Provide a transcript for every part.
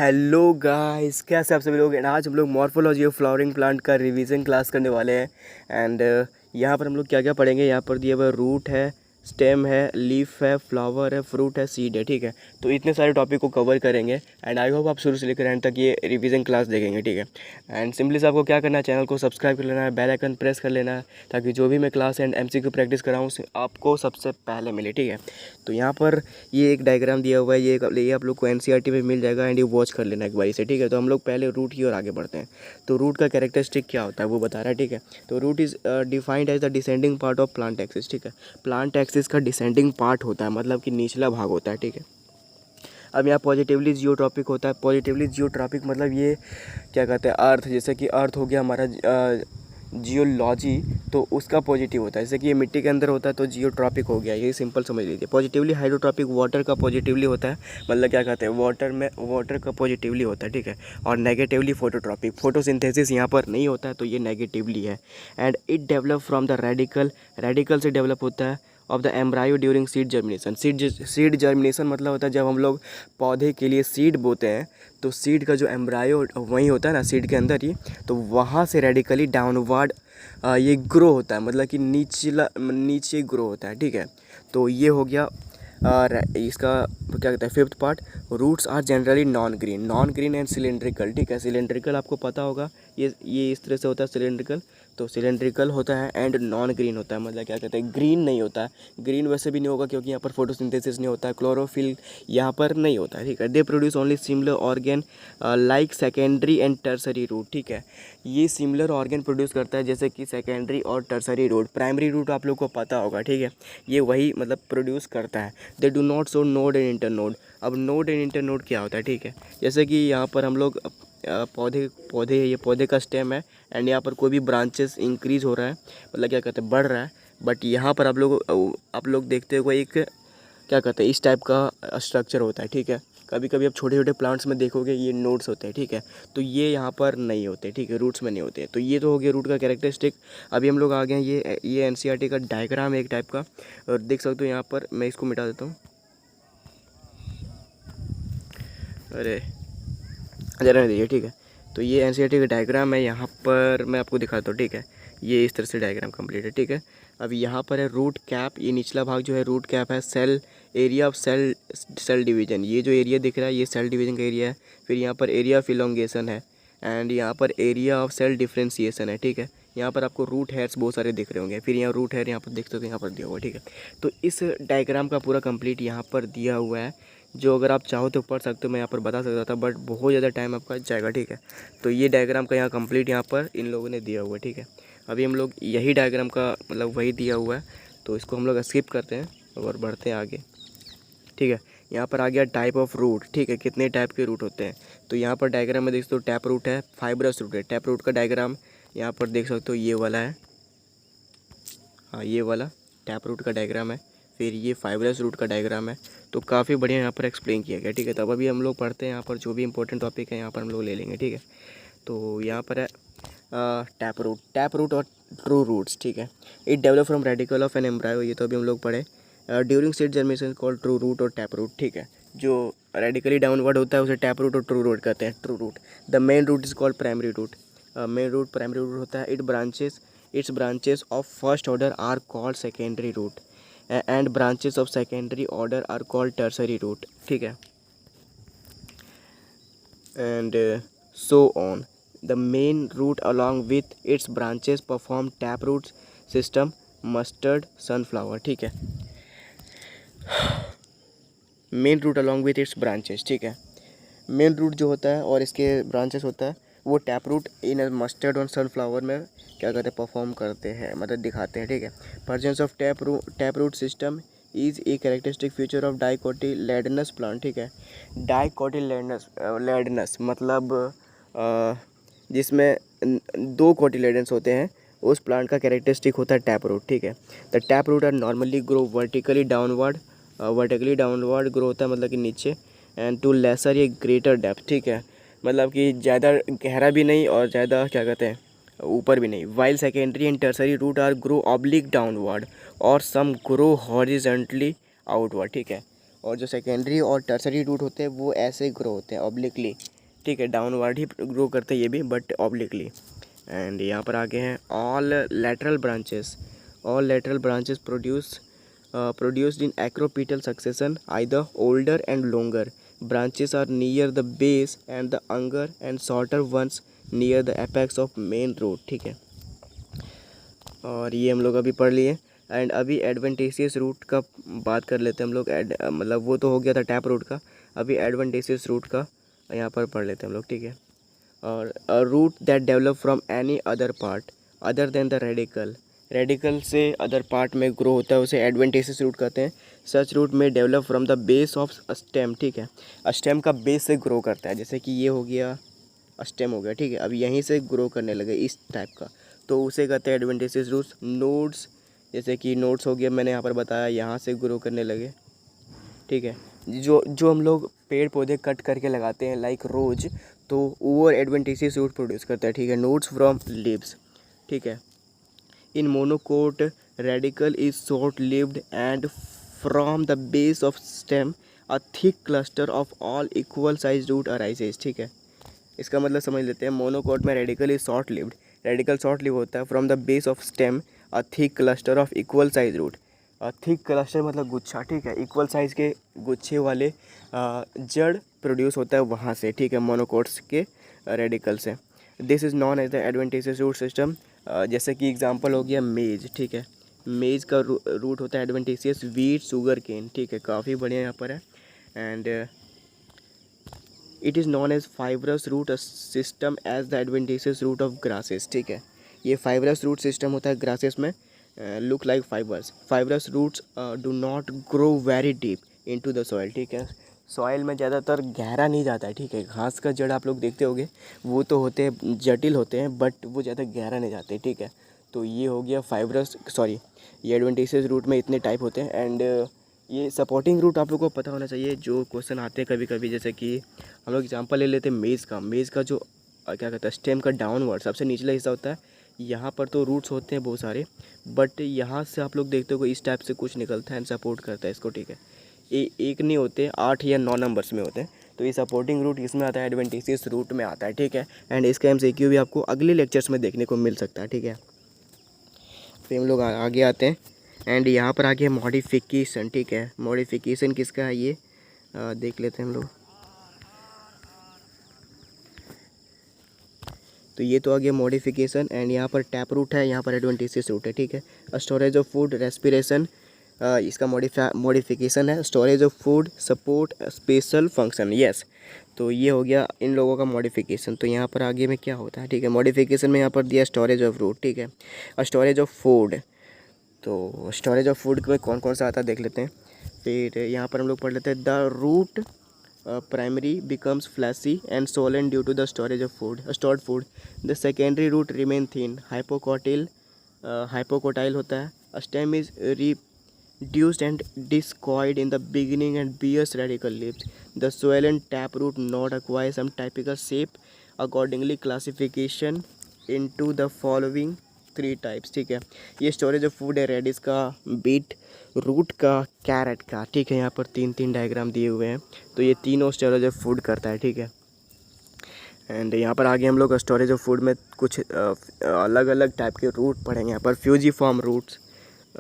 Hello guys, कैसे आप सभी लोग। एंड आज हम लोग मॉर्फोलॉजी ऑफ फ्लावरिंग प्लांट का रिवीजन क्लास करने वाले हैं। एंड यहाँ पर हम लोग क्या क्या पढ़ेंगे। यहाँ पर दिया हुआ रूट है, स्टेम है, लीफ है, फ्लावर है, फ्रूट है, सीड है। ठीक है, तो इतने सारे टॉपिक को कवर करेंगे। एंड आई होप आप शुरू से लेकर एंड तक ये रिवीजन क्लास देखेंगे। ठीक है, एंड सिंपली से आपको क्या करना है, चैनल को सब्सक्राइब कर लेना है, बेल आइकन प्रेस कर लेना है, ताकि जो भी मैं क्लास एंड एमसीक्यू प्रैक्टिस कराऊँ आपको सबसे पहले मिले। ठीक है, तो यहाँ पर ये एक डायग्राम दिया हुआ है, ये आप लोग को एनसीईआरटी में मिल जाएगा। एंड ये वॉच कर लेना एक बारी से। ठीक है, तो हम लोग पहले रूट की ओर आगे बढ़ते हैं। तो रूट का कैरेक्टरिस्टिक क्या होता है वो बता रहा है। ठीक है, तो root is defined as the descending part of plant axis. ठीक है, प्लांट एक्सिस का डिसेंडिंग पार्ट होता है, मतलब कि निचला भाग होता है। ठीक है, अब यहाँ पॉजिटिवली जियोट्रॉपिक होता है। पॉजिटिवली जियोट्रॉपिक मतलब ये क्या कहते हैं, अर्थ, जैसे कि अर्थ हो गया हमारा जियोलॉजी, तो उसका पॉजिटिव होता है। जैसे कि ये मिट्टी के अंदर होता है तो जियोट्रॉपिक हो गया, ये सिंपल समझ लीजिए। पॉजिटिवली हाइड्रोट्रॉपिक वाटर का पॉजिटिवली होता है, मतलब क्या कहते हैं, वाटर का पॉजिटिवली होता है। ठीक है, और नेगेटिवली फोटोट्रॉपिक, फोटोसिंथेसिस यहाँ पर नहीं होता है तो ये नेगेटिवली है। And it develop from the radicle से डेवलप होता है of the embryo during seed germination. Seed germination मतलब होता है जब हम लोग पौधे के लिए सीड बोते हैं, तो सीड का जो एम्ब्रायो वहीं होता है ना, सीड के अंदर ही, तो वहाँ से रेडिकली डाउनवर्ड ये ग्रो होता है, मतलब कि नीचे ग्रो होता है। ठीक है, तो ये हो गया इसका क्या कहते हैं, fifth part. Roots are generally non green and cylindrical. ठीक है, सिलेंड्रिकल आपको पता होगा, ये इस तरह से होता है सिलेंड्रिकल। तो सिलेंड्रिकल होता है एंड नॉन ग्रीन होता है, मतलब क्या कहते हैं, ग्रीन नहीं होता है। ग्रीन वैसे भी नहीं होगा क्योंकि यहाँ पर फोटोसिंथेसिस नहीं होता है, क्लोरोफिल यहाँ पर नहीं होता है। ठीक है, they produce only similar organ like secondary and tertiary root. ठीक है, ये सिमिलर ऑर्गेन प्रोड्यूस करता है जैसे कि सेकेंडरी और टर्सरी रूट। प्राइमरी रूट आप लोग को पता होगा। ठीक है, ये वही मतलब प्रोड्यूस करता है। They do not show node and internode. अब नोड एंड इंटरनोड क्या होता है। ठीक है, जैसे कि यहाँ पर हम लोग ये पौधे का स्टेम है एंड यहाँ पर कोई भी ब्रांचेस इंक्रीज हो रहा है, मतलब क्या कहते हैं, बढ़ रहा है। बट यहाँ पर आप लोग देखते हो एक क्या कहते हैं, इस टाइप का स्ट्रक्चर होता है। ठीक है, कभी कभी आप छोटे छोटे प्लांट्स में देखोगे ये नोड्स होते हैं। ठीक है, तो ये यहाँ पर नहीं होते। ठीक है, रूट्स में नहीं होते। तो ये तो हो गया रूट का कैरेक्टरिस्टिक। अभी हम लोग आ गए हैं, ये एनसीईआरटी का डायग्राम है एक टाइप का, और देख सकते हो यहाँ पर। मैं इसको मिटा देता हूँ, अरे ज़रा नहीं दीजिए। ठीक है, तो ये एनसीईआरटी का डायग्राम है, यहाँ पर मैं आपको दिखाता हूँ। ठीक है, ये इस तरह से डायग्राम कंप्लीट है। ठीक है, अब यहाँ पर है रूट कैप, ये निचला भाग जो है रूट कैप है। Cell area of cell division, ये जो एरिया दिख रहा है ये सेल डिवीजन का एरिया है। फिर यहाँ पर एरिया ऑफ इलोंगेशन है एंड यहाँ पर एरिया ऑफ सेल डिफ्रेंसिएशन है। ठीक है, यहाँ पर आपको रूट हेयर्स बहुत सारे दिख रहे होंगे। फिर यहाँ रूट हेयर यहाँ पर देखते हो तो यहाँ पर दिया हुआ है। ठीक है, तो इस डायग्राम का पूरा कंप्लीट यहाँ पर दिया हुआ है, जो अगर आप चाहो तो पढ़ सकते हो। मैं यहाँ पर बता सकता था बट बहुत ज़्यादा टाइम आपका जाएगा। ठीक है, तो ये डायग्राम का यहाँ कंप्लीट यहाँ पर इन लोगों ने दिया हुआ है। ठीक है, अभी हम लोग यही डायग्राम का मतलब वही दिया हुआ है, तो इसको हम लोग स्किप करते हैं और बढ़ते हैं आगे। ठीक है, यहाँ पर आ गया टाइप ऑफ रूट। ठीक है, कितने टाइप के रूट होते हैं, तो यहाँ पर डायग्राम में देख सकते हो टैप रूट है, फाइब्रस रूट है। टैप रूट का डायग्राम यहाँ पर देख सकते हो, ये वाला है, हाँ ये वाला टैप रूट का डायग्राम है। फिर ये फाइब्रस रूट का डायग्राम है। तो काफ़ी बढ़िया यहाँ पर एक्सप्लेन किया गया। ठीक है, तब अभी हम लोग पढ़ते हैं यहाँ पर जो भी इंपॉर्टेंट टॉपिक है यहाँ पर हम लोग ले लेंगे। ठीक है, तो यहाँ पर है टैप रूट और ट्रू रूट्स। ठीक है, it develop from radicle of an embryo, ये तो अभी हम लोग पढ़े। During seed germination called true root और टैप रूट। ठीक है, जो रेडिकली डाउनवर्ड होता है उसे टैप रूट और ट्रू रूट कहते हैं। True root, the main root is called primary root. Main root primary root होता है। Its branches of first order are called secondary root and branches of secondary order are called tertiary root. ठीक है, and so on. The main root along with its branches perform tap root system, mustard, sunflower. ठीक है, main root along with its branches. ठीक है, main root जो होता है और इसके ब्रांचेस होता है वो टैप रूट इन मस्टर्ड और सनफ्लावर में क्या कहते हैं, परफॉर्म करते हैं, मतलब दिखाते हैं। ठीक है, presence of tap root system is a characteristic feature of dicotyledonous plant. ठीक है, डाइकोटिलेडनस मतलब जिसमें दो कोटिलेडन्स होते हैं, उस प्लांट का कैरेक्टरिस्टिक होता है टैप रूट। ठीक है, the tap root are normally grow vertically downward grow होता है, मतलब कि नीचे, एंड टू लेसर ये ग्रेटर डेप्थ। ठीक है, मतलब कि ज़्यादा गहरा भी नहीं और ज़्यादा क्या कहते हैं ऊपर भी नहीं। While secondary and tertiary root are grow oblique downward और सम ग्रो हॉरिजेंटली आउटवर्ड। ठीक है, और जो सेकेंडरी और टर्सरी रूट होते हैं वो ऐसे ग्रो होते हैं ऑब्लिकली, ठीक है, डाउनवर्ड ही ग्रो करते हैं ये भी, बट ऑब्लिकली। एंड यहाँ पर आगे हैं all lateral branches produced in acropetal succession, either older and longer branches are near the base and the younger and shorter ones near the apex of main root, ठीक है। और ये हम लोग अभी पढ़ लिए। एंड अभी एडवेंटेशियस रूट का बात कर लेते हैं हम लोग। मतलब वो तो हो गया था टैप रूट का, अभी एडवेंटेशियस रूट का यहाँ पर पढ़ लेते हैं हम लोग, ठीक है। और root that develop from any other part other than the radicle से अदर पार्ट में ग्रो होता है, उसे एडवेंटेशियस रूट कहते हैं। सच रूट में develop from the base of stem, ठीक है, स्टेम का बेस से ग्रो करता है। जैसे कि ये हो गया स्टेम हो गया, ठीक है, अब यहीं से ग्रो करने लगे इस टाइप का, तो उसे कहते हैं एडवेंटेशियस रूट्स। नोड्स, जैसे कि नोड्स हो गया, मैंने यहाँ पर बताया, यहाँ से ग्रो करने लगे, ठीक है। जो हम लोग पेड़ पौधे कट करके लगाते हैं लाइक रोज, तो वो एडवेंटेशियस रूट प्रोड्यूस करता है, ठीक है। नोड्स फ्रॉम लीव्स, ठीक है। In monocot radicle is short lived and from the base of stem a thick cluster of all equal size root arises, ठीक है। इसका मतलब समझ लेते हैं। मोनोकोट में radicle is short lived, radicle short live होता है। From the base of stem a thick cluster of equal size root, thick cluster मतलब गुच्छा, ठीक है, इक्वल साइज के गुच्छे वाले जड़ प्रोड्यूस होता है वहाँ से, ठीक है, मोनोकोट्स के रेडिकल से। This is known as the adventitious root system. जैसे कि एग्जांपल हो गया मेज, ठीक है, मेज का रूट होता है एडवेंटेशियस। वीट, शुगर केन, ठीक है, काफ़ी बढ़िया यहाँ पर है। And it is known as fibrous root system as the adventitious root of grasses, ठीक है। ये फाइब्रस रूट सिस्टम होता है ग्रासेस में। Look like fibrous roots do not grow very deep into the soil, ठीक है, सॉइल में ज़्यादातर गहरा नहीं जाता है, ठीक है। घास का जड़ आप लोग देखते होंगे, वो तो होते हैं जटिल होते हैं, बट वो ज़्यादा गहरा नहीं जाते, ठीक है। तो ये हो गया ये एडवेंटेशियस रूट में इतने टाइप होते हैं। एंड ये सपोर्टिंग रूट आप लोग को पता होना चाहिए। जो क्वेश्चन आते हैं कभी कभी, जैसे कि हम लोग एग्जांपल ले लेते हैं मेज़ का जो क्या कहता है, स्टेम का डाउनवर्ड सबसे निचला हिस्सा होता है। यहाँ पर तो रूट्स होते हैं बहुत सारे, बट यहाँ से आप लोग देखते हो इस टाइप से कुछ निकलता है एंड सपोर्ट करता है इसको, ठीक है। ये एक नहीं होते, 8 या 9 नंबर्स में होते हैं। तो ये सपोर्टिंग रूट इसमें आता है, एडवेंटेशियस रूट में आता है, ठीक है। एंड इसका MCQ भी आपको अगले लेक्चर्स में देखने को मिल सकता है, ठीक है। फिर हम लोग आगे आते हैं। एंड यहाँ पर आगे मॉडिफिकेशन, ठीक है। मॉडिफिकेशन किसका है ये देख लेते हैं हम लोग। तो ये तो आ गया मॉडिफिकेशन। एंड यहाँ पर टैप रूट है, यहाँ पर एडवेंटेशियस रूट है, ठीक है। स्टोरेज ऑफ फूड, रेस्पिरेशन, इसका मॉडिफिकेशन है। Storage of food, support, special function, yes. तो ये हो गया इन लोगों का मॉडिफिकेशन। तो यहाँ पर आगे में क्या होता है, ठीक है। मॉडिफिकेशन में यहाँ पर दिया स्टोरेज ऑफ रूट, ठीक है। स्टोरेज ऑफ फूड, तो स्टोरेज ऑफ फूड में कौन कौन सा आता है देख लेते हैं। फिर यहाँ पर हम लोग पढ़ लेते हैं the root primary becomes fleshy and swollen due to the storage of stored food. The secondary root remain thin, hypocotyle होता है. A stem is reduced and discoid in the beginning and bears radical leaves. The swollen taproot knot acquires some typical shape. Accordingly, classification into the following 3 types, ठीक है। ये storage of food है, reddish का, beet root का, carat का, ठीक है। यहाँ पर 3 डायग्राम दिए हुए हैं। तो ये तीनों स्टोरेज ऑफ फूड करता है, ठीक है। एंड यहाँ पर आगे हम लोग स्टोरेज ऑफ फूड में कुछ अलग अलग टाइप के रूट पढ़ेंगे। यहाँ पर फ्यूजीफॉर्म रूट्स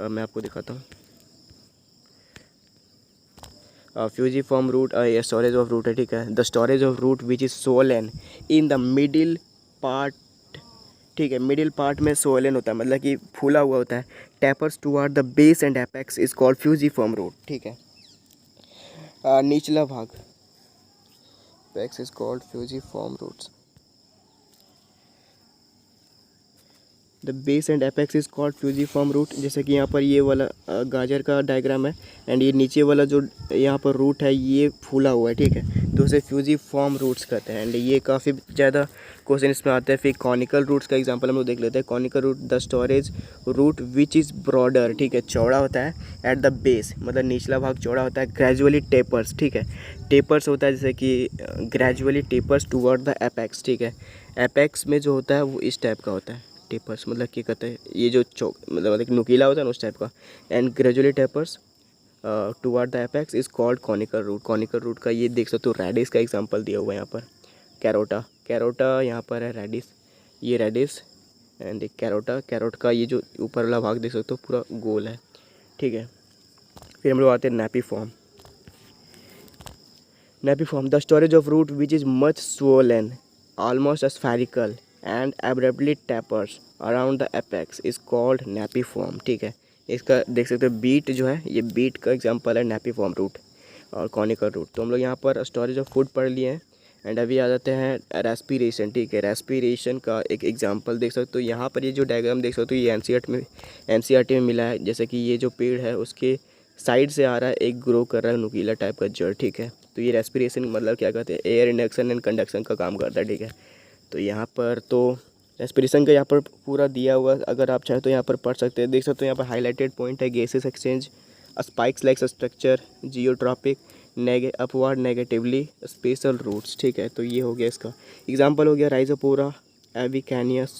मैं आपको दिखाता हूँ। फ्यूजीफॉर्म रूट ये स्टोरेज ऑफ रूट है, ठीक है। The storage of root which is swollen in the middle part, ठीक है। मिडिल पार्ट में सोलन होता है, मतलब कि फूला हुआ होता है। Tapers toward the base and apex is called fusiform root, ठीक है। निचला भाग apex is called fusiform roots. The base and apex is called fusiform root. जैसे कि यहाँ पर ये वाला गाजर का डायग्राम है, एंड ये नीचे वाला जो यहाँ पर रूट है ये फूला हुआ है, ठीक है। तो उसे फ्यूजीफॉर्म रूट्स कहते हैं। एंड ये काफ़ी ज़्यादा क्वेश्चन इसमें आते हैं। फिर कॉनिकल रूट्स का एग्जांपल हम लोग देख लेते हैं। Conical root, the storage root which is broader, ठीक है, चौड़ा होता है। एट द बेस मतलब निचला भाग चौड़ा होता है। ग्रेजुअली टेपर्स, ठीक है, टेपर्स होता है, जैसे कि gradually tapers toward the apex, ठीक है। एपेक्स में जो होता है वो इस टाइप का होता है। टेपर्स मतलब क्या कहते हैं, ये जो चौक मतलब नुकीला होता है ना उस टाइप का। And gradually tapers toward the apex is called conical root. Conical root का ये देख सकते हो रेडिस का एग्जांपल दिया हुआ है यहाँ पर। कैरोटा, कैरोटा यहाँ पर है रेडिस, ये रेडिस एंड कैरोटा, कैरोट का ये जो ऊपर वाला भाग देख सकते हो पूरा गोल है, ठीक है। फिर हम लोग आते हैं napiform. Napiform, the storage of root which is much swollen almost spherical and abruptly tapers around the apex is called napiform, ठीक है। इसका देख सकते हो बीट जो है, ये बीट का एग्जांपल है नैपी फॉर्म रूट और कॉनिकल रूट। तो हम लोग यहाँ पर स्टोरेज ऑफ फूड पढ़ लिए हैं। एंड अभी आ जाते हैं रेस्पिरेशन, ठीक है। रेस्पिरेशन का एक एग्जांपल देख सकते हो यहाँ पर, ये जो डायग्राम देख सकते हो ये एनसीईआरटी में मिला है। जैसे कि ये जो पेड़ है उसके साइड से आ रहा है एक ग्रो कर रहा है नुकीला टाइप का जड़, ठीक है। तो ये रेस्पिरेशन मतलब क्या कहते हैं, एयर इंडक्शन एंड कंडक्शन का काम करता है, ठीक है। तो यहाँ पर तो रेस्पिरेशन का यहाँ पर पूरा दिया हुआ, अगर आप चाहें तो यहाँ पर पढ़ सकते हैं। देख सकते हो यहाँ पर हाईलाइटेड पॉइंट है gases exchange, spikes like structure, geotropic, upward negatively special roots, ठीक है। तो ये हो गया इसका एग्जांपल, हो गया राइजोपोरा, एविकैनियस,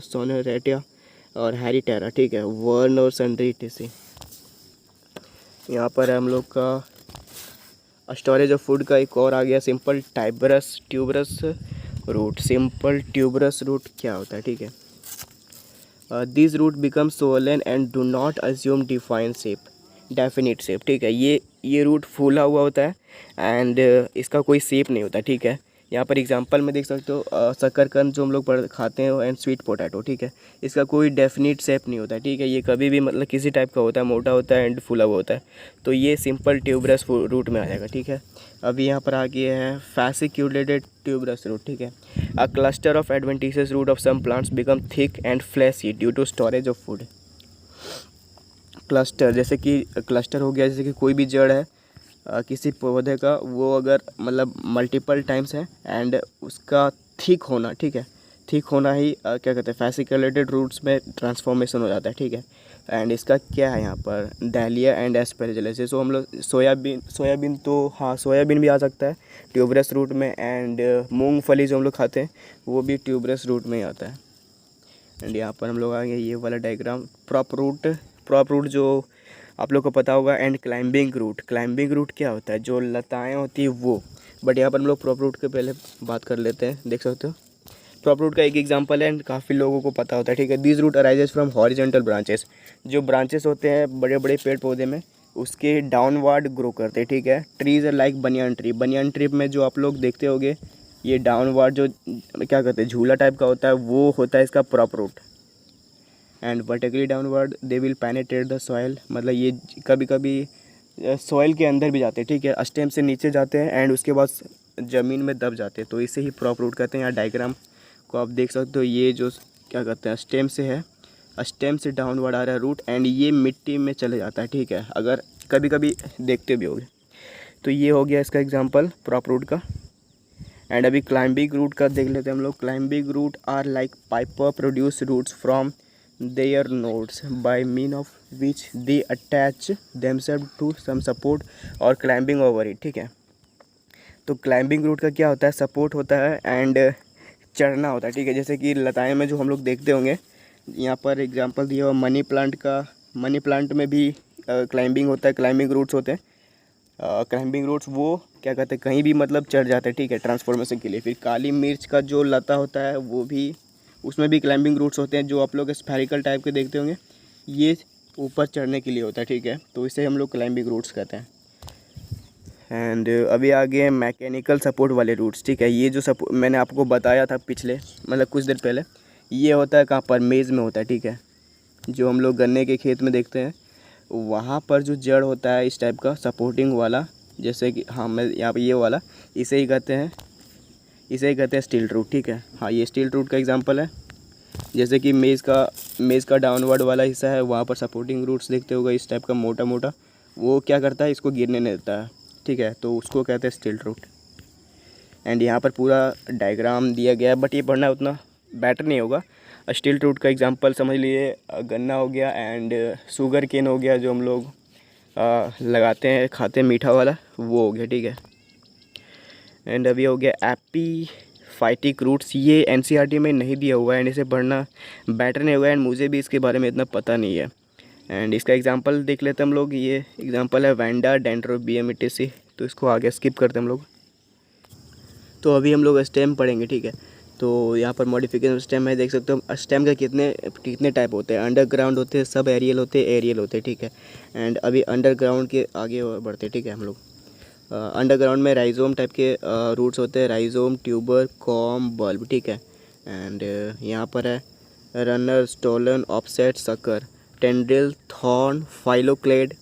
सोनेरेटिया और हैरीटेरा, ठीक है। वर्न और सन्ड्री टिसी। यहाँ पर है हम लोग का स्टोरेज ऑफ फूड का एक और आ गया, simple tuberous root. Simple tuberous root क्या होता है, ठीक है। This root become swollen and do not assume definite shape, ठीक है। ये रूट फूला हुआ होता है एंड इसका कोई शेप नहीं होता, ठीक है। यहाँ पर एग्जांपल में देख सकते हो शकरकंद जो हम लोग खाते हैं एंड स्वीट पोटैटो, ठीक है। इसका कोई डेफिनिट शेप नहीं होता, ठीक है। ये कभी भी मतलब किसी टाइप का होता है, मोटा होता है एंड फूला हुआ होता है। तो ये सिंपल ट्यूबरस रूट में आ जाएगा, ठीक है। अभी यहाँ पर आ गया है फैसिक्यूलेटेड ट्यूबरस रूट, ठीक है। A cluster of adventitious root of some plants become thick and fleshy due to storage of food. Cluster, जैसे कि क्लस्टर हो गया, जैसे कि कोई भी जड़ है किसी पौधे का, वो अगर मतलब मल्टीपल टाइम्स है एंड उसका थिक होना, ठीक है। थिक होना ही क्या कहते हैं, फैसिकुलेटेड रूट्स में ट्रांसफॉर्मेशन हो जाता है, ठीक है। एंड इसका क्या है यहाँ पर, डालिया एंड एस्पेरेजिलस। जैसे हम लोग सोयाबीन तो हाँ, सोयाबीन भी आ सकता है ट्यूबरस रूट में। एंड मूंगफली जो हम लोग खाते हैं वो भी ट्यूबरस रूट में ही आता है। एंड यहाँ पर हम लोग आएंगे ये वाला डायग्राम, प्रॉप रूट जो आप लोग को पता होगा। एंड क्लाइंबिंग रूट क्या होता है, जो लताएं होती है वो। बट यहाँ पर हम लोग प्रॉप रूट के पहले बात कर लेते हैं। देख सकते हो प्रॉप रूट का एक एग्जांपल है एंड काफ़ी लोगों को पता होता है, ठीक है। This root arises from horizontal branches, जो ब्रांचेस होते हैं बड़े बड़े पेड़ पौधे में उसके डाउनवर्ड ग्रो करते हैं, ठीक है। ट्रीज लाइक बनियान ट्री में जो आप लोग देखते होगे, ये डाउनवर्ड जो क्या कहते हैं झूला टाइप का होता है, वो होता है इसका prop root. And vertically downward they will penetrate the soil, मतलब ये कभी कभी सॉइल के अंदर भी जाते हैं, ठीक है। स्टेम से नीचे जाते हैं एंड उसके बाद ज़मीन में दब जाते हैं, तो इसे ही प्रॉप रूट कहते हैं। यहाँ डायग्राम को आप देख सकते हो, ये जो क्या कहते हैं स्टेम से है, स्टेम से डाउनवर्ड आ रहा है रूट एंड ये मिट्टी में चले जाता है, ठीक है। अगर कभी कभी देखते भी होगे। तो ये हो गया इसका एग्जाम्पल प्रॉप रूट का। एंड अभी क्लाइंबिंग रूट का देख लेते हैं हम लोग। Climbing root are like piper produce roots from their nodes by mean of which they attach themselves to some support or climbing over it, ठीक है। तो क्लाइंबिंग रूट का क्या होता है, सपोर्ट होता है एंड चढ़ना होता है, ठीक है। जैसे कि लताएं में जो हम लोग देखते होंगे, यहाँ पर एग्जांपल दिया हुआ मनी प्लांट का। मनी प्लांट में भी क्लाइंबिंग होता है, क्लाइंबिंग रूट्स होते हैं। क्लाइंबिंग रूट्स वो क्या कहते हैं कहीं भी मतलब चढ़ जाते हैं, ठीक है, ट्रांसफॉर्मेशन के लिए। फिर काली मिर्च का जो लता होता है वो भी, उसमें भी क्लाइंबिंग रूट्स होते हैं, जो आप लोग स्फेरिकल टाइप के देखते होंगे, ये ऊपर चढ़ने के लिए होता है, ठीक है। तो इसे हम लोग क्लाइंबिंग रूट्स कहते हैं। एंड अभी आगे मैकेनिकल सपोर्ट वाले रूट्स, ठीक है। ये जो सपोर्ट मैंने आपको बताया था पिछले मतलब कुछ देर पहले, ये होता है कहाँ पर, मेज़ में होता है, ठीक है। जो हम लोग गन्ने के खेत में देखते हैं, वहाँ पर जो जड़ होता है इस टाइप का सपोर्टिंग वाला, जैसे कि हाँ मैं यहाँ पर ये वाला, इसे ही कहते हैं स्टील रूट, ठीक है। हाँ, ये स्टील रूट का एग्जांपल है। जैसे कि मेज़ का डाउनवर्ड वाला हिस्सा है, वहाँ पर सपोर्टिंग रूट्स देखते होगा इस टाइप का मोटा मोटा, वो क्या करता है, इसको गिरने नहीं देता है, ठीक है। तो उसको कहते हैं स्टील रूट। एंड यहाँ पर पूरा डायग्राम दिया गया है, बट ये पढ़ना उतना बेटर नहीं होगा। स्टील रूट का एग्जांपल समझ लिए, गन्ना हो गया एंड शुगर केन हो गया, जो हम लोग लगाते हैं खाते हैं मीठा वाला, वो हो गया, ठीक है। एंड अभी हो गया एपीफाइटिक रूट्स। ये एनसीईआरटी में नहीं दिया हुआ है एंड इसे पढ़ना बेटर नहीं होगा एंड मुझे भी इसके बारे में इतना पता नहीं है। एंड इसका एग्जांपल देख लेते हैं हम लोग। ये एग्जांपल है वैंडा, डेंड्रोबियम इटेसी। तो इसको आगे स्किप करते हैं हम लोग। तो अभी हम लोग स्टेम पढ़ेंगे, ठीक है। तो यहाँ पर मॉडिफिकेशन स्टेम है, देख सकते हो स्टेम का कितने कितने टाइप होते हैं। अंडरग्राउंड होते हैं, सब एरियल होते हैं, एरियल होते हैं, ठीक है। एंड अभी अंडरग्राउंड के आगे बढ़ते हैं, ठीक है। हम लोग अंडरग्राउंड में राइजोम टाइप के रूट्स होते हैं, राइजोम, ट्यूबर, कॉम, बल्ब, ठीक है। एंड यहाँ पर है runner, stolon, offset, sucker, tendril, thorn, phylloclade,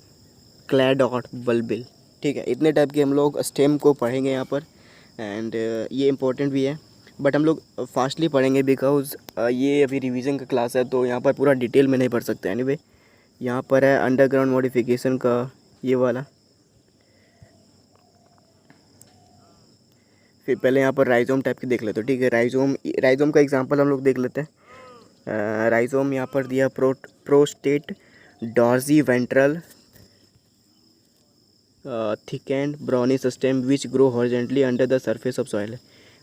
cladode, bulbil, ठीक है। इतने टाइप के हम लोग स्टेम को पढ़ेंगे यहाँ पर। एंड ये इम्पोर्टेंट भी है, बट हम लोग फास्टली पढ़ेंगे बिकॉज ये अभी रिवीजन का क्लास है, तो यहाँ पर पूरा डिटेल में नहीं पढ़ सकते। एनीवे यहाँ पर है अंडरग्राउंड मॉडिफिकेशन का ये वाला। फिर पहले यहाँ पर राइजोम टाइप के देख लेते हो, ठीक है। राइजोम का एग्जांपल हम लोग देख लेते हैं। राइजोम यहाँ पर दिया prostrate, dorsiventral, thickened brawny stem which grow horizontally under the surface of soil.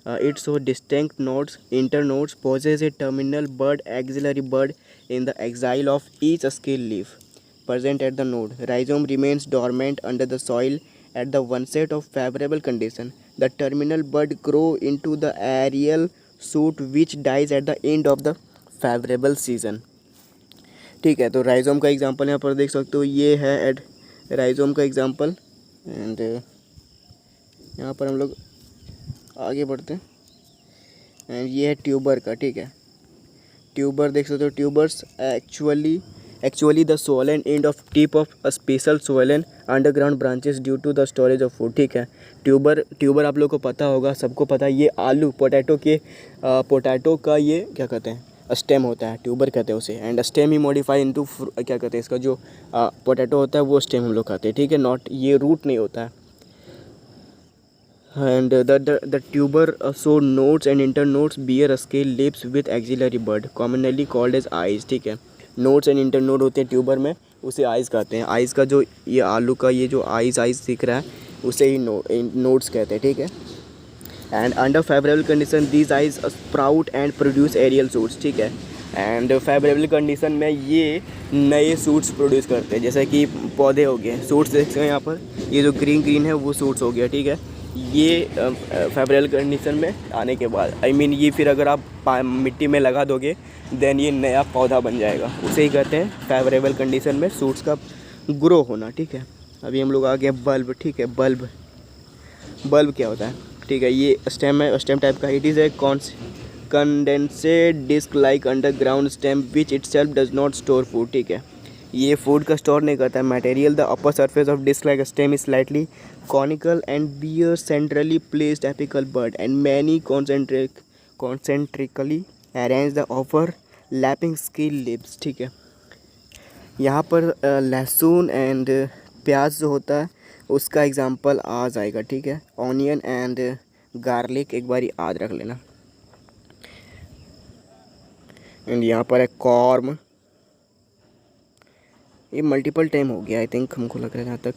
It shows distinct nodes, internodes, possess a terminal bud, axillary bud in the axil of each scale leaf present at the node. Rhizome remains dormant under the soil at the onset of favorable condition. The terminal bud grow into the aerial shoot which dies at the end of the favorable season, ठीक है। तो rhizome का example यहाँ पर देख सकते हो, ये है राइजोम का एग्जांपल। एंड यहाँ पर हम लोग आगे बढ़ते हैं। एंड ये है ट्यूबर का, ठीक है। ट्यूबर देख सकते हो, tubers actually the swollen end of tip of a special swollen underground branches due to the storage of food, ठीक है। ट्यूबर आप लोग को पता होगा, सबको पता है, ये आलू पोटैटो का ये क्या कहते हैं स्टेम होता है, ट्यूबर कहते हैं उसे। And stem he modify into क्या कहते हैं इसका जो पोटैटो होता है वो स्टेम हम लोग खाते हैं, ठीक है। नॉट ये रूट नहीं होता है। And the tuber show nodes and internodes bear scale leaves with axillary bud commonly called as eyes, ठीक है। नोड्स एंड इंटरनोड होते हैं ट्यूबर में, उसे आइज कहते हैं। आइज का जो ये आलू का ये जो आइज दिख रहा है उसे ही नोड्स कहते हैं, ठीक है। And under favourable condition these eyes sprout and produce aerial shoots, ठीक है। एंड फेवरेबल कंडीशन में ये नए सूट्स प्रोड्यूस करते हैं, जैसे कि पौधे हो गए, सूट्स देखते हैं यहाँ पर, ये जो ग्रीन है वो सूट्स हो गया, ठीक है। ये फेवरेबल कंडीशन में आने के बाद ये फिर अगर आप मिट्टी में लगा दोगे देन ये नया पौधा बन जाएगा, उसे ही कहते हैं फेवरेबल कंडीशन में सूट्स का ग्रो होना, ठीक है। अभी हम लोग आ गए बल्ब, ठीक है। बल्ब क्या होता है, ठीक है। ये स्टेम है, स्टेम टाइप का। It is a condensed disc like underground stem which itself does not store food, ठीक है। ये फूड का स्टोर नहीं करता है material. The upper surface of disc like stem is slightly conical and bear centrally placed apical bud and many concentrically arrange the overlapping scale leaves, ठीक है। यहाँ पर लहसुन एंड प्याज जो होता है उसका एग्जांपल आ जाएगा, ठीक है। ऑनियन एंड गार्लिक एक बारी याद रख लेना। एंड यहाँ पर है कॉर्म, ये मल्टीपल टाइम हो गया आई थिंक, हमको लग रहा है जहाँ तक।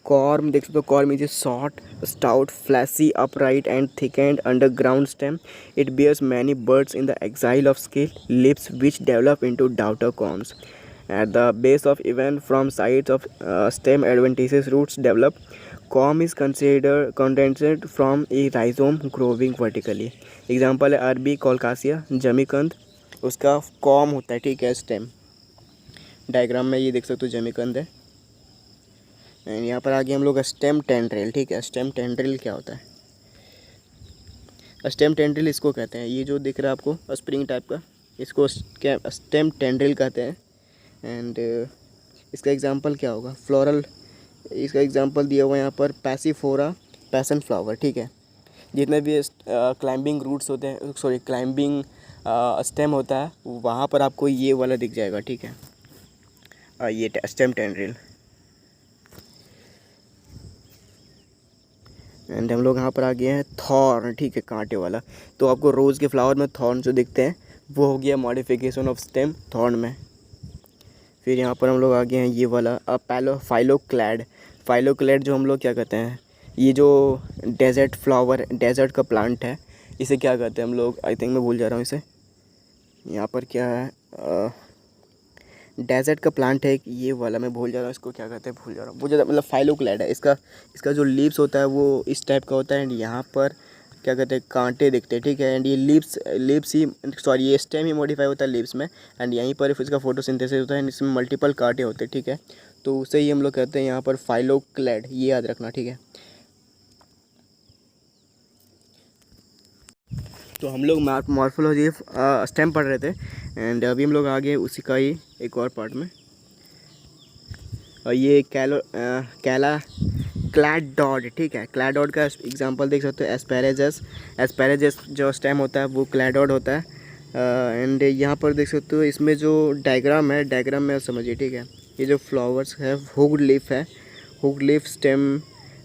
कॉर्म देख सकते हो, corm is a short stout fleshy upright and thickened underground stem. It bears many buds in the axil of scale leaves which develop into daughter corms at the base of even from sides of stem adventitious roots develop. Corm is considered condensed from a rhizome growing vertically. Example है अरबी, कोलकासिया, जमीकंद, उसका com होता है, ठीक है। Stem diagram में ये देख सकते हो जमीकंद है। एंड यहाँ पर आगे हम लोग स्टेम टेंड्रिल, ठीक है। स्टेम टेंड्रिल क्या होता है, स्टेम टेंड्रिल इसको कहते हैं, ये जो दिख रहा है आपको स्प्रिंग टाइप का, इसको क्या स्टेम टेंड्रिल कहते हैं। एंड इसका एग्जांपल क्या होगा, फ्लोरल, इसका एग्जांपल दिया हुआ है यहाँ पर पैसिफोरा, पैसन फ्लावर, ठीक है। जितने भी क्लाइंबिंग रूट्स होते हैं, सॉरी क्लाइंबिंग स्टेम होता है, वहाँ पर आपको ये वाला दिख जाएगा, ठीक है। ये स्टेम टेंड्रिल। एंड हम लोग यहाँ पर आ गए हैं थॉर्न, ठीक है, कांटे वाला। तो आपको रोज़ के फ्लावर में थॉर्न जो दिखते हैं वो हो गया मॉडिफिकेशन ऑफ स्टेम थॉर्न में। फिर यहाँ पर हम लोग आ गए हैं ये वाला फाइलोक्लैड जो हम लोग क्या कहते हैं, ये जो डेजर्ट फ्लावर, डेजर्ट का प्लांट है, इसे क्या कहते हैं हम लोग, आई थिंक मैं भूल जा रहा हूँ इसे। यहाँ पर क्या है, डेजर्ट का प्लांट है एक, ये वाला मैं भूल जा रहा हूँ इसको क्या कहते हैं, भूल जा रहा हूँ, बहुत ज़्यादा मतलब फाइलोक्लैड है। इसका जो लीव्स होता है वो इस टाइप का होता है एंड यहाँ पर क्या कहते हैं कांटे दिखते हैं, ठीक है। एंड ये लीव्स ही सॉरी ये स्टेम ही मॉडिफाई होता है लीव्स में एंड यहीं पर इसका फोटोसिंथेसिस होता है एंड इसमें मल्टीपल कांटे होते हैं, ठीक है। तो उसे ही हम लोग कहते हैं यहाँ पर फाइलोक्लैड, ये याद रखना, ठीक है। तो हम लोग मॉर्फोलॉजी स्टेम पढ़ रहे थे एंड अभी हम लोग आगे उसी का ही एक और पार्ट में, और ये कैला क्लैडोड, ठीक है। क्लैडोड का एग्जांपल देख सकते हो, एस्पैरेजस जो स्टेम होता है वो क्लैडोड होता है। एंड यहाँ पर देख सकते हो इसमें जो डायग्राम है, डायग्राम में समझिए, ठीक है। ये जो फ्लावर्स है हुक्ड लीफ है, हुक्ड लीफ स्टेम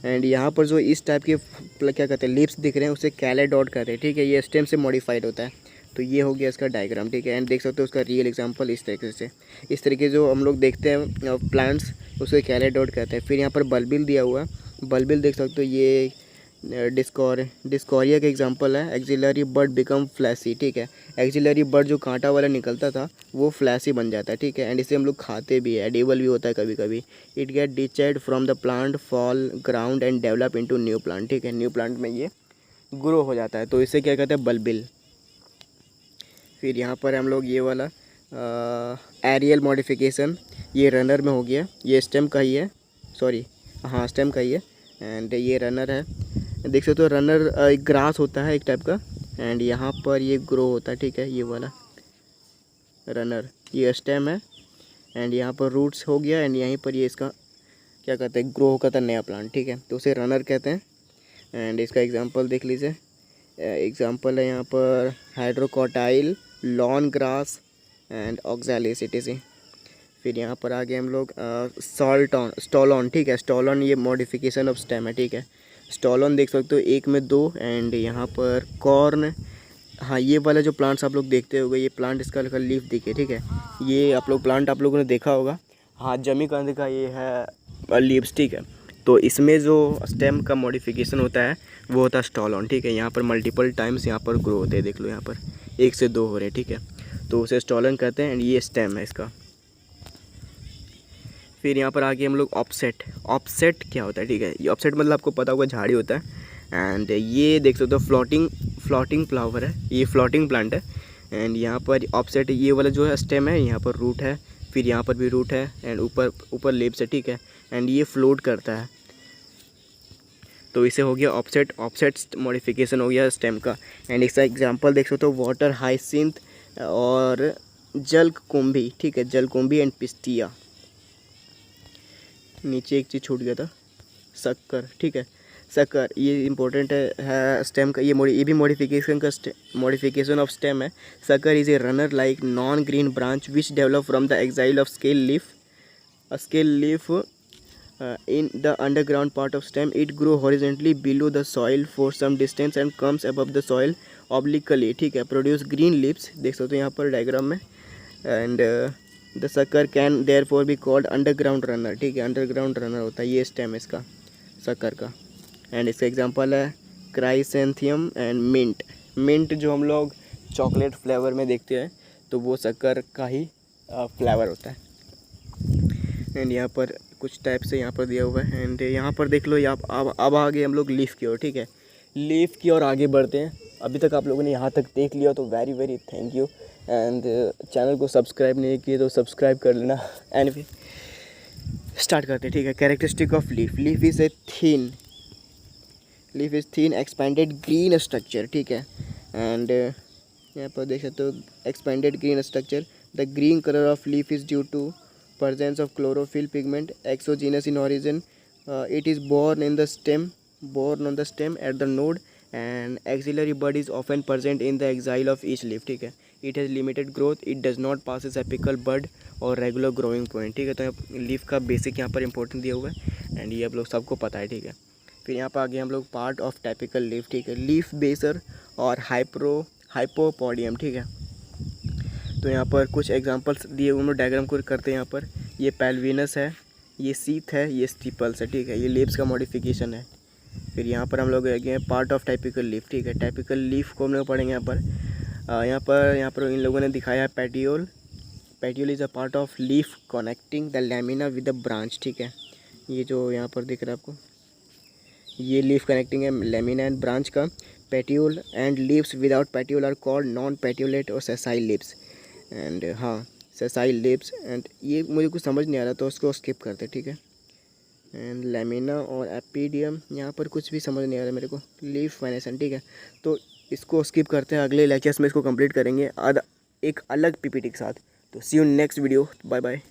एंड यहाँ पर जो इस टाइप के क्या कहते हैं लीव्स दिख रहे हैं उसे कैलेडोड कहते हैं, ठीक है। ये स्टेम से मॉडिफाइड होता है। तो ये हो गया इसका डायग्राम, ठीक है। एंड देख सकते हो उसका रियल एग्जांपल इस तरीके जो हम लोग देखते हैं प्लांट्स उसे कैलेडोड कहते हैं। फिर यहाँ पर बल्बिल दिया हुआ है, बल्बिल देख सकते हो ये डिस्कोरिया का एग्जांपल है। एक्सिलरी बर्ड बिकम फ्लैसी, ठीक है। एक्सिलरी बर्ड जो कांटा वाला निकलता था वो फ्लैसी बन जाता है, ठीक है। एंड इसे हम लोग खाते भी है, एडिबल भी होता है कभी कभी। It get detached from the plant, fall ground and develop into new plant, ठीक है। न्यू प्लांट में ये ग्रो हो जाता है, तो इसे क्या कहते हैं बल्बिल। फिर यहाँ पर हम लोग ये वाला एरियल मॉडिफिकेशन, ये रनर में हो गया, ये स्टेम का ही है, सॉरी हाँ स्टेम का ही है। एंड ये रनर है, देख सकते हो रनर एक ग्रास होता है एक टाइप का एंड यहाँ पर ये ग्रो होता है, ठीक है। ये वाला रनर ये स्टेम है एंड यहाँ पर रूट्स हो गया एंड यहीं पर ये इसका क्या कहते हैं ग्रो करता है नया प्लांट, ठीक है। तो उसे रनर कहते हैं। एंड इसका एग्जांपल देख लीजिए, एग्जांपल है यहाँ पर hydrocotyle, lawn grass and oxalis etc। फिर यहाँ पर आगे हम लोग स्टॉलॉन, ठीक है। स्टॉलॉन ये मॉडिफिकेशन ऑफ स्टेम है, ठीक है। स्टॉलॉन देख सकते हो एक में दो एंड यहाँ पर कॉर्न, हाँ ये वाला जो प्लांट्स आप लोग देखते होंगे, ये प्लांट इसका लीफ दिखे, ठीक है। ये आप लोग प्लांट आप लोगों ने देखा होगा, हाँ जमीकंद का ये है लीव्स, ठीक है। तो इसमें जो स्टेम का मॉडिफिकेशन होता है वो होता है स्टॉलॉन, ठीक है। यहाँ पर मल्टीपल टाइम्स यहाँ पर ग्रो होते हैं, देख लो यहाँ पर 1 से 2 हो रहे हैं, ठीक है। तो उसे स्टॉलॉन कहते हैं एंड ये स्टेम है इसका। फिर यहाँ पर आगे हम लोग ऑफसेट क्या होता है, ठीक है। ये ऑफसेट मतलब आपको पता होगा झाड़ी होता है एंड ये देख सकते हो फ्लोटिंग फ्लावर है, ये फ्लोटिंग प्लांट है। एंड यहाँ पर ऑफसेट ये वाला जो है स्टेम है, यहाँ पर रूट है, फिर यहाँ पर भी रूट है एंड ऊपर लीव्स है, ठीक है। एंड ये फ्लोट करता है, तो इसे हो गया ऑफसेट मॉडिफिकेशन हो गया स्टेम का। एंड इसका एग्जांपल देख सकते हो वाटर हाइसिंथ और जलकुंभी, ठीक है। जलकुंभी एंड पिस्टिया। नीचे एक चीज़ छूट गया था, शक्कर, ठीक है। शक्कर ये इंपॉर्टेंट है स्टेम का, ये भी मॉडिफिकेशन ऑफ स्टेम है। Sucker is a runner like non green branch which develop from the axil of scale leaf in the underground part of stem. It grow horizontally below the soil for some distance and comes above the soil obliquely, ठीक है। produce green leaves, देख सकते हो यहाँ पर diagram में। and the sucker can therefore be called underground runner, ठीक है। अंडरग्राउंड रनर होता है ये स्टेम इसका शक्कर का। एंड इसका एग्जांपल है क्राइसेंथियम एंड मिंट जो हम लोग चॉकलेट फ्लेवर में देखते हैं तो वो शक्कर का ही फ्लेवर होता है। एंड यहाँ पर कुछ टाइप से यहाँ पर दिया हुआ है एंड यहाँ पर देख लो अब आगे हम लोग लीफ की ओर, ठीक है। लीफ की ओर आगे बढ़ते हैं। अभी तक आप लोगों ने यहाँ तक देख लिया तो very thank you. And channel को सब्सक्राइब नहीं किए तो सब्सक्राइब कर लेना। एंड फिर स्टार्ट करते हैं, ठीक है। Characteristic of leaf is thin expanded green structure, ठीक है। एंड यहाँ पर देख सकते हो expanded green structure. The green colour of leaf is due to presence of chlorophyll pigment exogenous in origin. It is born on the stem at the node and axillary bud is often present in the axil of each leaf, ठीक है। It has limited growth, it does not pass as apical bud और regular growing point, ठीक है। तो leaf का basic यहाँ पर important दिया हुआ है एंड ये आप लोग सबको पता है, ठीक है। फिर यहाँ पर आगे हम लोग पार्ट ऑफ टाइपिकल लीफ, ठीक है। लीफ बेसर और हाइपोपोडियम, ठीक है। तो यहाँ पर कुछ एग्जांपल्स दिए हुए हम लोग डायग्राम को करते हैं। यहाँ पर ये पेल्विनस है, ये सीथ है, ये स्टिपल्स है, ठीक है। ये लीव्स का मॉडिफिकेशन है। फिर यहाँ पर हम लोग आगे पार्ट ऑफ टाइपिकल लीफ, ठीक है। टाइपिकल लीफ को हम लोग पढ़ेंगे यहाँ पर इन लोगों ने दिखाया है petiole, petiole is a part of leaf connecting the lamina with the branch. ठीक है, ये जो यहाँ पर दिख रहा है आपको, ये लीफ कनेक्टिंग है लैमिना एंड ब्रांच का। Petiole and leaves without petiole are called non petiolate और सेसाइल लीव्स। एंड हाँ, सेसाइल लीव्स। एंड ये मुझे कुछ समझ नहीं आ रहा तो उसको स्किप करते, ठीक है। एंड लेमिना और एपीडियम, यहाँ पर कुछ भी समझ नहीं आ रहा मेरे को। लीफ वेनेसन, ठीक है, तो इसको स्किप करते हैं। अगले लेक्चर्स में इसको कंप्लीट करेंगे एक अलग पीपीटी के साथ। तो see you next video, bye bye.